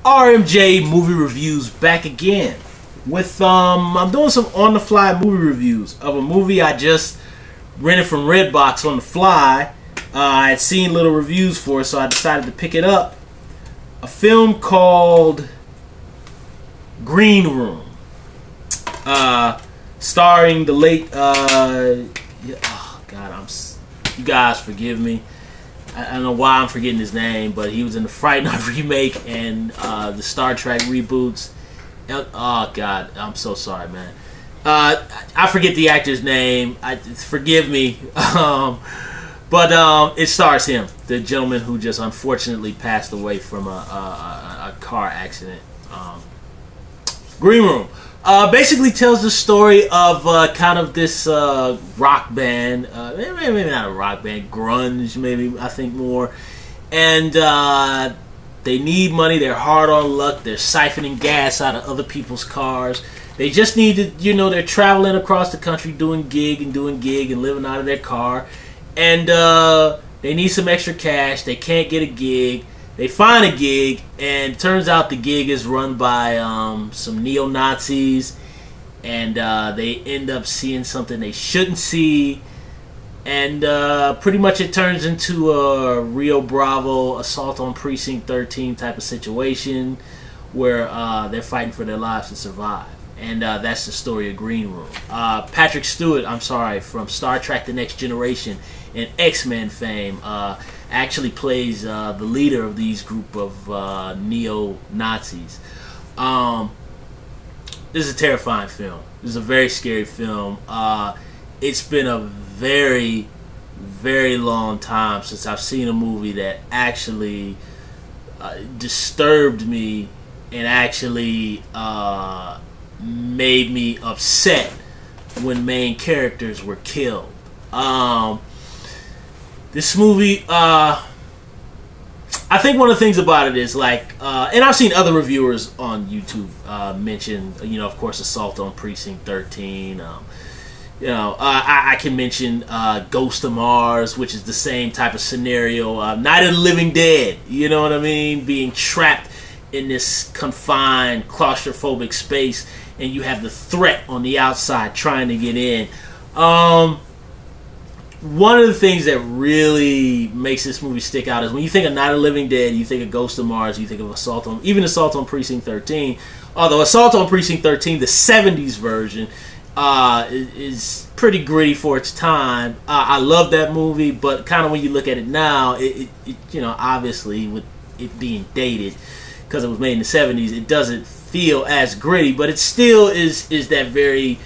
RMJ movie reviews back again with I'm doing some on the fly movie reviews of a movie I just rented from Redbox on the fly. I had seen little reviews for it, so I decided to pick it up. A film called Green Room, starring the late oh God, you guys forgive me. I don't know why I'm forgetting his name, but he was in the Fright Night remake and the Star Trek reboots. Oh God, I'm so sorry, man. I forget the actor's name. Forgive me. But it stars him, the gentleman who just unfortunately passed away from a car accident. Green Room basically tells the story of kind of this rock band, maybe not a rock band, grunge, maybe I think more, and they need money. They're hard on luck. They're siphoning gas out of other people's cars. They just need to, they're traveling across the country doing gig and living out of their car, and they need some extra cash. They can't get a gig. They find a gig, and it turns out the gig is run by some neo-Nazis, and they end up seeing something they shouldn't see, and pretty much it turns into a Rio Bravo assault on Precinct 13 type of situation where they're fighting for their lives to survive. And that's the story of Green Room. Patrick Stewart, from Star Trek The Next Generation and X-Men fame, actually plays the leader of these group of neo-Nazis. This is a terrifying film. This is a very scary film. It's been a very, very long time since I've seen a movie that actually disturbed me and actually made me upset when main characters were killed. This movie, I think one of the things about it is and I've seen other reviewers on YouTube mention, of course, Assault on Precinct 13. I can mention Ghost of Mars, which is the same type of scenario. Night of the Living Dead, you know what I mean? Being trapped in this confined, claustrophobic space, and you have the threat on the outside trying to get in. One of the things that really makes this movie stick out is when you think of Night of the Living Dead, you think of Ghost of Mars, you think of Assault on Precinct 13. Although Assault on Precinct 13, the 70s version, is pretty gritty for its time. I love that movie, but kind of when you look at it now, it obviously with it being dated because it was made in the 70s, it doesn't feel as gritty, but it still is that very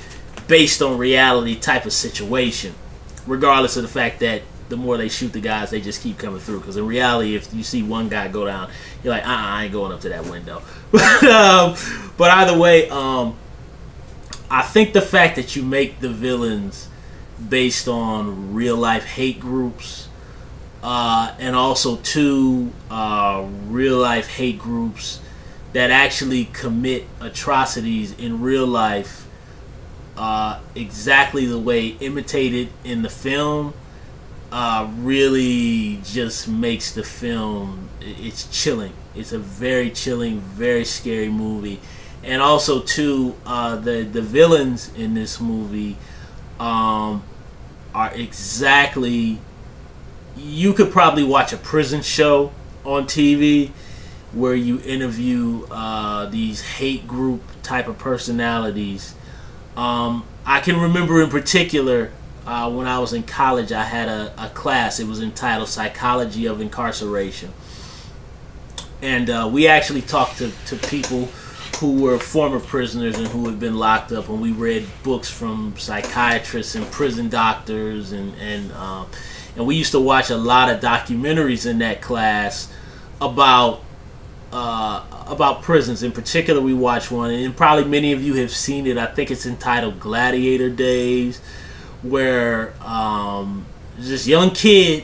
based on reality type of situation, regardless of the fact that the more they shoot the guys, they just keep coming through. Because in reality, if you see one guy go down, you're like, I ain't going up to that window. But either way, I think the fact that you make the villains based on real life hate groups, and also two real life hate groups that actually commit atrocities in real life, exactly the way imitated in the film, really just makes the film, it's chilling. It's a very chilling, very scary movie. And also too, the villains in this movie are exactly, you could probably watch a prison show on TV where you interview these hate group type of personalities. I can remember in particular when I was in college, I had a class. It was entitled Psychology of Incarceration, and we actually talked to people who were former prisoners and who had been locked up, and we read books from psychiatrists and prison doctors, and we used to watch a lot of documentaries in that class about prisons. In particular, we watched one, and probably many of you have seen it. I think it's entitled Gladiator Days, where there's this young kid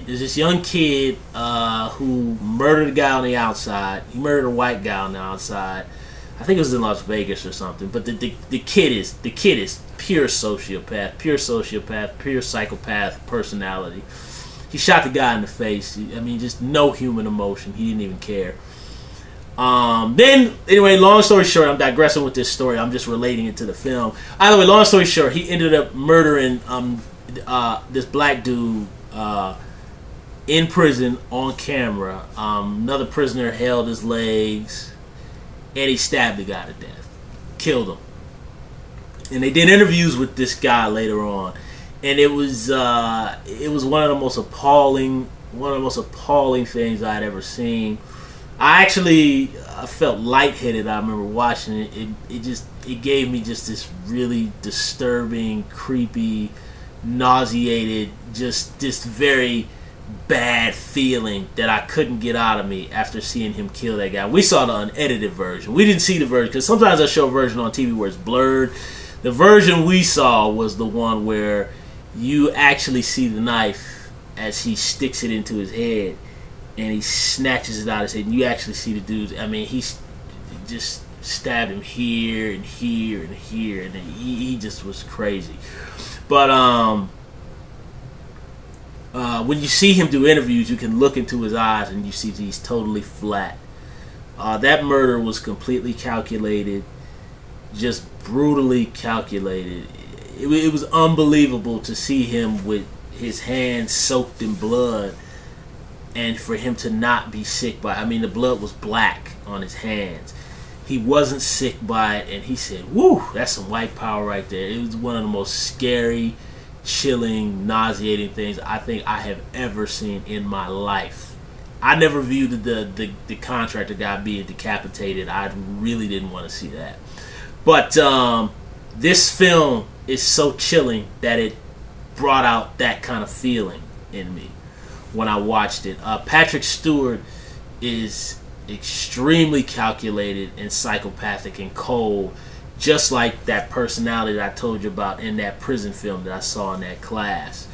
who murdered a guy on the outside. He murdered a white guy on the outside. I think it was in Las Vegas or something. But the kid is pure sociopath, pure psychopath personality. He shot the guy in the face. I mean, just no human emotion. He didn't even care. Then, anyway, long story short, I'm digressing with this story. I'm just relating it to the film. Either way, long story short, he ended up murdering this black dude in prison on camera. Another prisoner held his legs, and he stabbed the guy to death, killed him. And they did interviews with this guy later on, and it was one of the most appalling things I had ever seen. I felt lightheaded. I remember watching it. It gave me just this really disturbing, creepy, nauseated, just this very bad feeling that I couldn't get out of me after seeing him kill that guy. We saw the unedited version. We didn't see the version because sometimes I show a version on TV where it's blurred. The version we saw was the one where you actually see the knife as he sticks it into his head and he snatches it out of his head, and you actually see the dude. I mean, he just stabbed him here and here and here, and he just was crazy. But when you see him do interviews, you can look into his eyes and you see he's totally flat. That murder was completely calculated, just brutally calculated. It was unbelievable to see him with his hands soaked in blood, and for him to not be sick by it. I mean, the blood was black on his hands. He wasn't sick by it, and he said, "Woo, that's some white power right there." It was one of the most scary, chilling, nauseating things I think I have ever seen in my life. I never viewed the contractor guy being decapitated. I really didn't want to see that. But this film is so chilling that it brought out that kind of feeling in me when I watched it. Patrick Stewart is extremely calculated and psychopathic and cold, just like that personality that I told you about in that prison film that I saw in that class.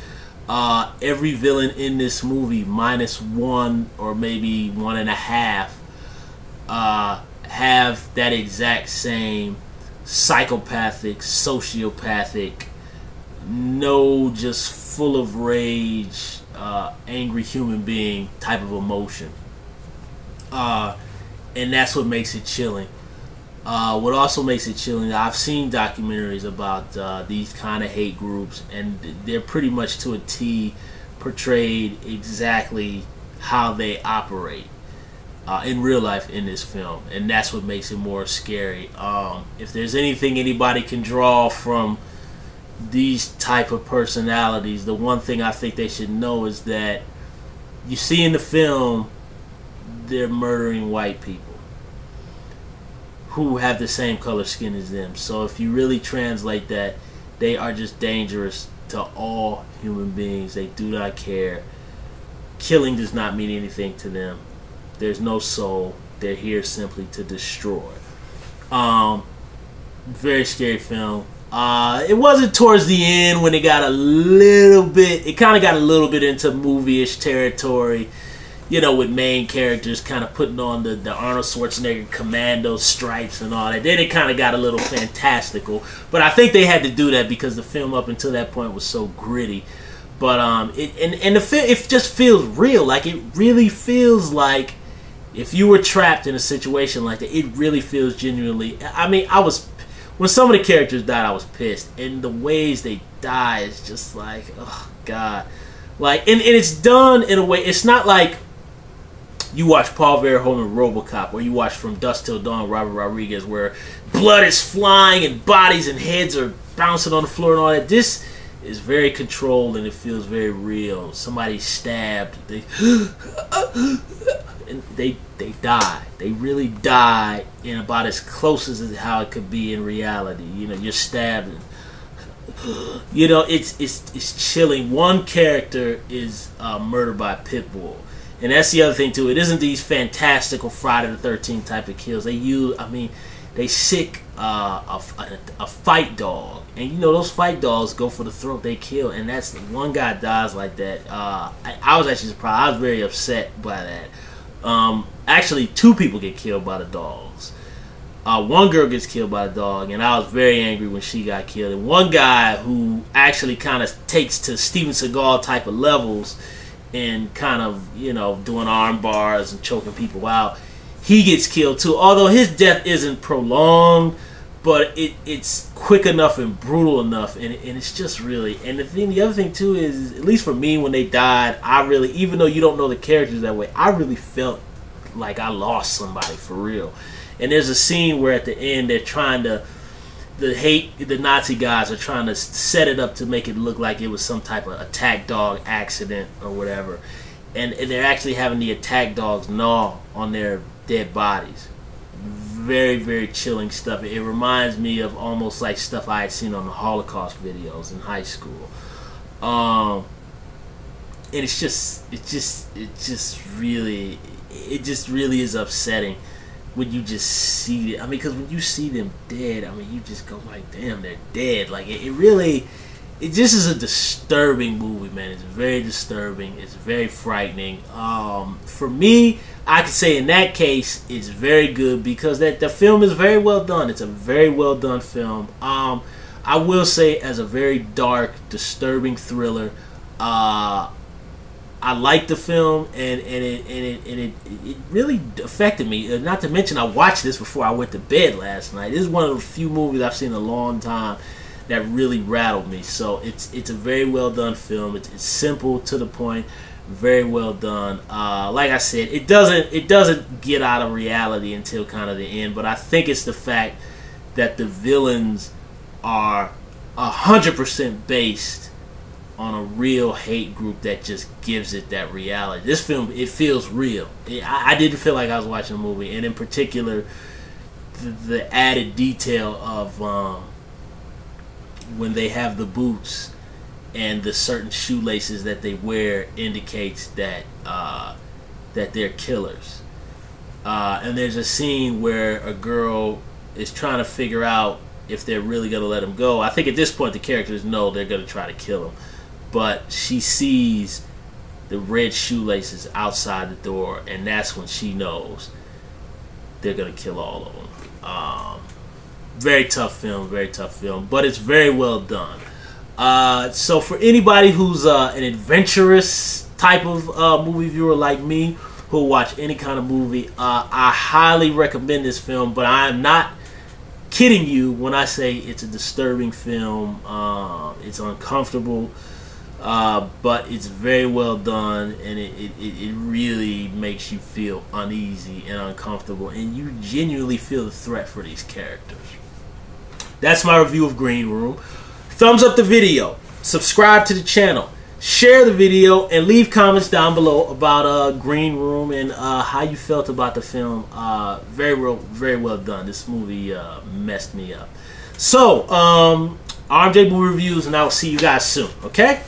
Every villain in this movie, minus one or maybe one and a half, have that exact same psychopathic, sociopathic, just full of rage, angry human being type of emotion. And that's what makes it chilling. What also makes it chilling, I've seen documentaries about these kind of hate groups, and they're pretty much to a T portrayed exactly how they operate in real life in this film, and that's what makes it more scary. If there's anything anybody can draw from these type of personalities, the one thing I think they should know is that you see in the film they're murdering white people who have the same color skin as them. So if you really translate that, they are just dangerous to all human beings. They do not care. Killing does not mean anything to them. There's no soul. They're here simply to destroy. Very scary film. It wasn't towards the end when it got a little bit, it kind of got a little bit into movie-ish territory, with main characters kind of putting on the Arnold Schwarzenegger commando stripes and all that. Then it kind of got a little fantastical, but I think they had to do that because the film up until that point was so gritty. But it just feels real. Like, it really feels like if you were trapped in a situation like that, it really feels genuinely. I mean, when some of the characters died, I was pissed, and the ways they die is just like, oh god. Like, and it's done in a way. It's not like you watch Paul Verhoeven RoboCop, or you watch From Dusk Till Dawn Robert Rodriguez, where blood is flying and bodies and heads are bouncing on the floor and all that. This is very controlled and it feels very real. Somebody's stabbed, and they die. They really die in about as close as how it could be in reality. You're stabbed. And, it's chilling. One character is murdered by a pit bull. And that's the other thing too. It isn't these fantastical Friday the 13th type of kills. They sick a fight dog, and those fight dogs go for the throat. They kill, and that's one guy dies like that. I was actually surprised. I was very upset by that. Actually, two people get killed by the dogs. One girl gets killed by the dog, and I was very angry when she got killed. And one guy who actually kind of takes to Steven Seagal type of levels and kind of, doing arm bars and choking people out, he gets killed too. Although his death isn't prolonged, but it's quick enough and brutal enough, and it's just really. And the other thing too is, at least for me, when they died, I really, even though you don't know the characters that way, I really felt like I lost somebody for real. And there's a scene where at the end they're trying to, the Nazi guys are trying to set it up to make it look like it was some type of attack dog accident or whatever, and they're actually having the attack dogs gnaw on their dead bodies. Very, very chilling stuff. It reminds me of almost like stuff I had seen on the Holocaust videos in high school. And it just really is upsetting when you just see it. I mean, because when you see them dead, I mean, you just go like, damn, they're dead. Like, it just is a disturbing movie, man. It's very disturbing. It's very frightening. For me, I could say in that case, it's very good because the film is very well done. It's a very well done film. I will say, as a very dark, disturbing thriller, I liked the film, and it really affected me. Not to mention, I watched this before I went to bed last night. This is one of the few movies I've seen in a long time that really rattled me. So it's a very well done film. It's simple, to the point, very well done. Like I said, it doesn't get out of reality until kind of the end. But I think it's the fact that the villains are 100% based on a real hate group that just gives it that reality. This film, it feels real. I didn't feel like I was watching a movie, and in particular, the added detail of when they have the boots and the certain shoelaces that they wear indicates that that they're killers. And there's a scene where a girl is trying to figure out if they're really going to let him go. I think at this point the characters know they're going to try to kill him. But she sees the red shoelaces outside the door, and that's when she knows they're going to kill all of them. Very tough film, but it's very well done. So for anybody who's an adventurous type of movie viewer like me, who'll watch any kind of movie, I highly recommend this film, but I am not kidding you when I say it's a disturbing film. It's uncomfortable. But it's very well done, and it really makes you feel uneasy and uncomfortable, and you genuinely feel the threat for these characters. That's my review of Green Room. Thumbs up the video, subscribe to the channel, share the video, and leave comments down below about Green Room and how you felt about the film. Very well done. This movie messed me up. So, RMJ Movie Reviews, and I will see you guys soon, okay?